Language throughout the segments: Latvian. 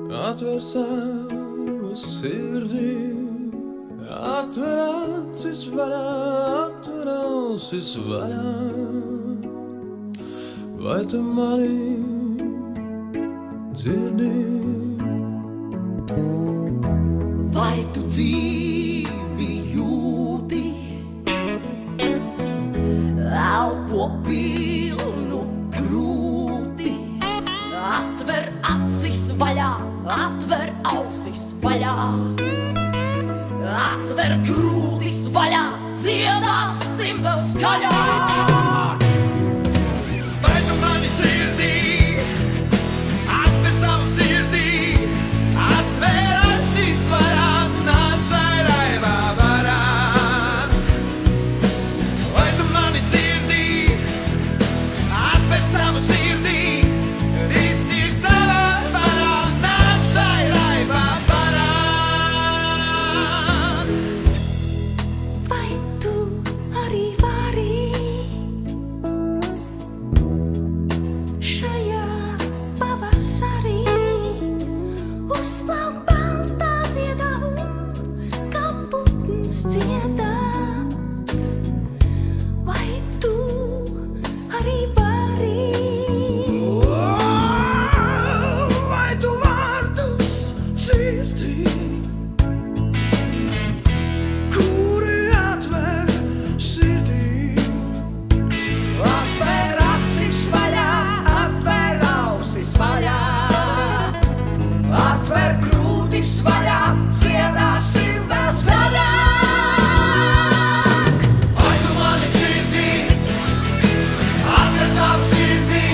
Atver savu sirdī, atver acis vaļā, atver ausis vaļā. Vai tu mani dzirdi? Vai tu dzīvi jūti? Elpo pilnu krūti. Atver acis vaļā, atver ausis vaļā. Atver krūtis vaļā, dziedāsim vēl skaļāk. Vai tu mani dzirdi? Atver savu sirdī, atver acis vaļā, nāc šai raibā varā. Vai tu mani dzirdi? Atver savu sirdī, viss ir tavā varā, nāc šai raibā varā. Vai tu arī vari šajā pavasarī uzplaukt baltā ziedā un kā putns dziedā? Vai tu arī vari? Vai tu vārdus dzirdi, kuri atver sirdī? Atver acis vaļā, atver ausis vaļā. Atver krūtis vaļā, dziedāsim vēl skaļāk. Vai tu mani dzirdi? Atver savu sirdī,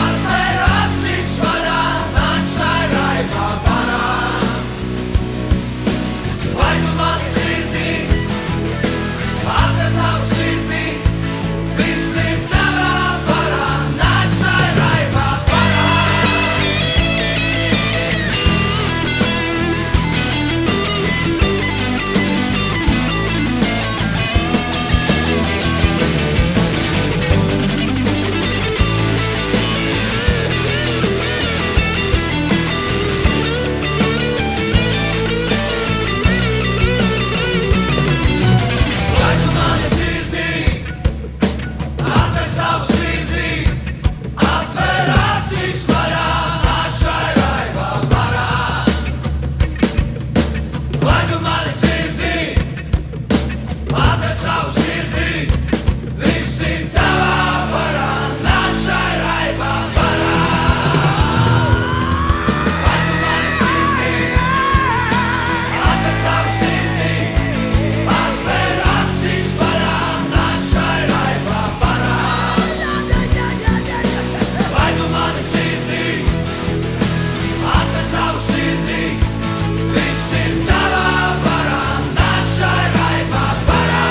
atver acis vaļā, nāc šai raibā varā. Vai tu mani dzirdi? Atver savu sirdī, viss ir tavā varā, nāc šai raibā varā. Vai tu mani dzirdi? Atver savu sirdī, atver acis vaļā, nāc šai raibā varā. Vai tu mani dzirdi? Atver savu sirdī, viss ir tavā varā, nāc šai raibā varā. Vai tu mani dzirdi? Atver savu sirdī, atver acis vaļā, nāc šai raibā varā. Vai tu mani dzirdi? Atver savu sirdī, viss ir tavā varā, nāc šai raibā varā.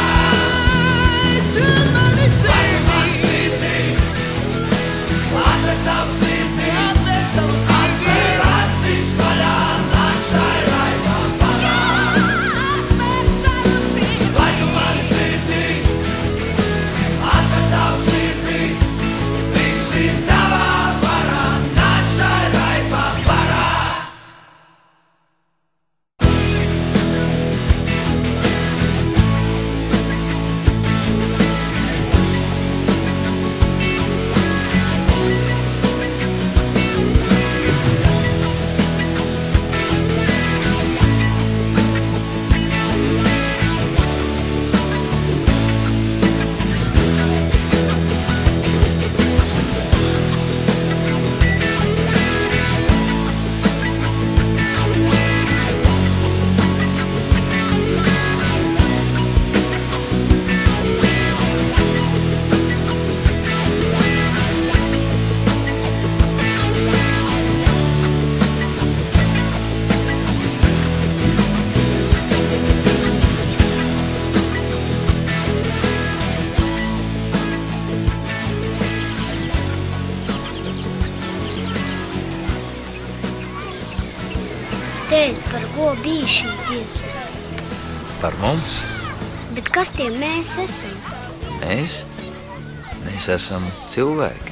Tu mani dzirdi? Atver savu sirdī, atver acis vaļā, nāc šai raibā varā. Vai tu mani dzirdi? Atver savu sirdī, viss ir tavā varā, nāc šai raibā varā. Tēt, par ko bija šī dziesma? Par mums? Bet kas tie mēs esam? Mēs? Mēs esam cilvēki.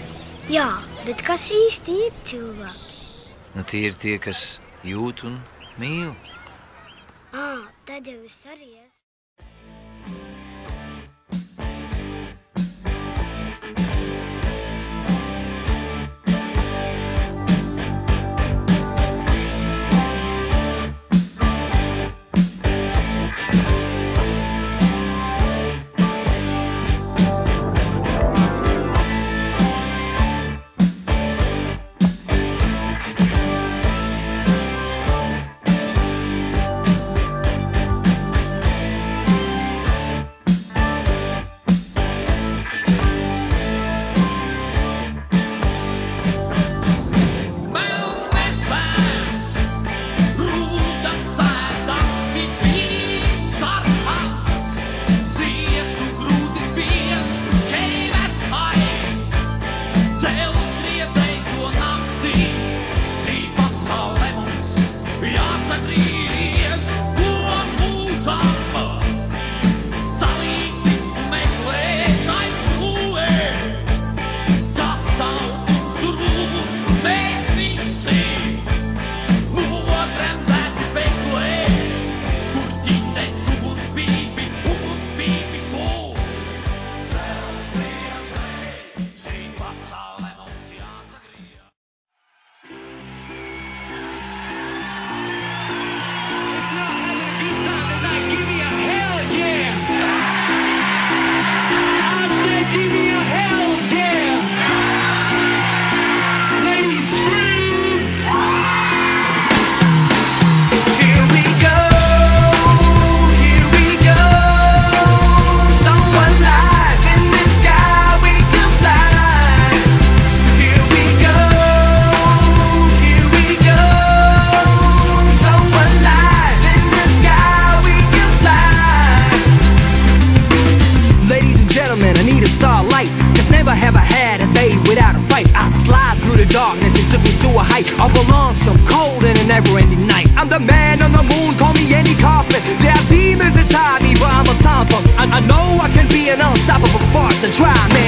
Jā, bet kas īsti ir cilvēki? Nu, tie ir tie, kas jūt un mīl. Tad jau es arī esmu. Darkness, it took me to a height of a lonesome, cold and a never-ending night. I'm the man on the moon, call me Andy Kaufman. There are demons inside me, but I must stomp them. I know I can be an unstoppable force and try, man.